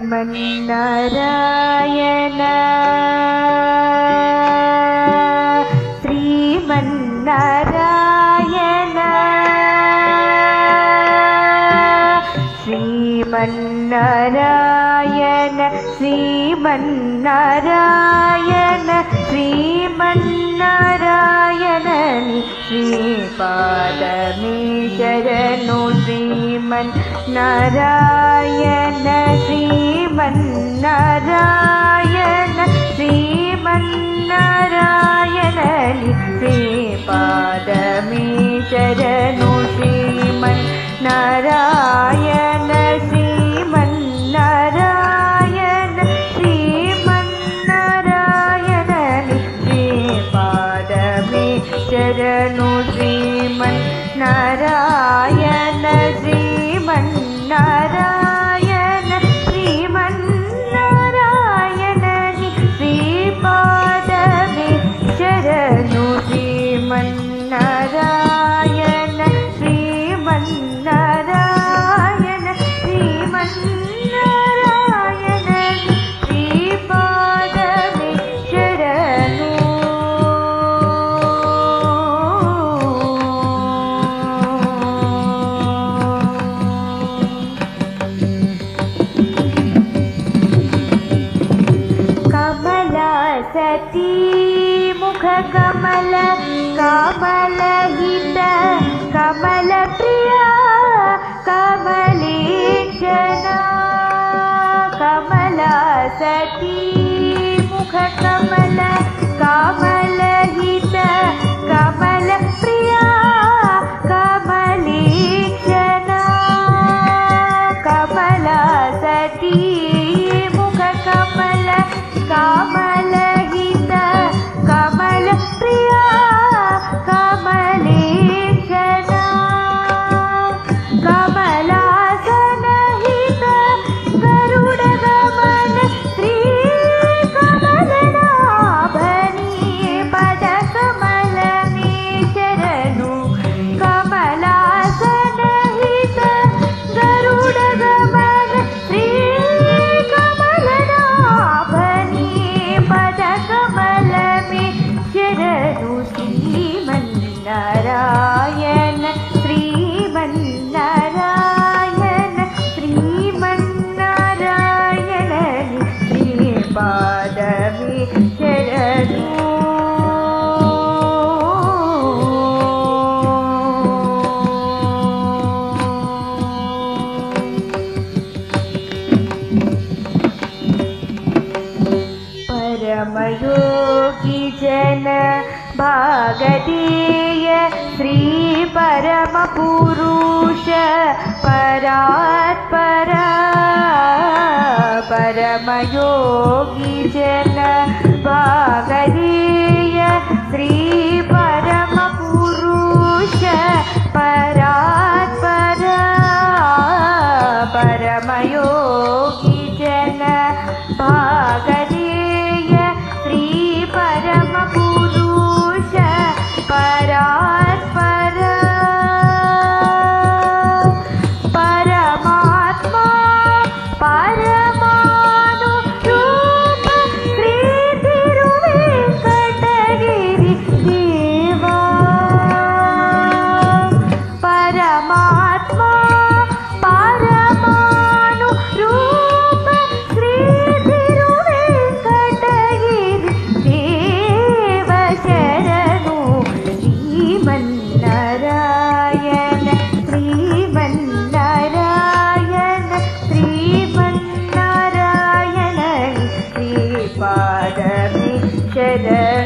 श्रीमन्नारायण श्रीमन्नारायण श्रीमन्नारायण श्रीमन्नारायण श्रीमन्नारायण श्रीपादमे शरणु श्रीमन्नारायण श्रीमन्नारायण श्रीमन्नारायण श्रीपादमे शरणु श्रीमन्नारायण श्रीमन्नारायण श्रीमन्नारायण श्रीपादमे शरणु श्रीमन्नारायण श्रीमन्नारायण श्रीमन्नारायण श्रीपादमे शरणु श्रीमन्नारायण श्रीमन्नारायण श्रीमन्नारायण श्रीपादमे शरणु सती मुख कमल कमल हित कमल प्रिया कमलेक्षणा कमला सती मुख कमल कमल हित कमल प्रिया कमलेक्षणा कमला सती मुख कमल कमल हित कमल प्रिया कमलेक्षणा कमलासन हित गरुड गमन श्री कमलनाभनी पद कमल में शरणु कमलासन हित गरुड गमन श्री कमलनाभनी पद कमल में शरणु श्रीमन्नारायण श्रीमन्नारायण श्रीमन्नारायण श्रीपादमे शरणु परमयोगी जन भागधेय श्री परम पुरुष परात्परा परमयोगी जन भागधेय श्री परम पुरुष परात्परा परमयोगी जन भागधेय श्री परम पुरुष परात्परा परमात्मा परमाणु रूप श्री तिरुवेंकटगिरि देवा परमात्मा परमाणु रूप श्री तिरुवेंकटगिरि देव शरणु श्रीमन्नारायण श्रीमन्नारायण श्रीमन्नारायण श्रीपादमे शरणु।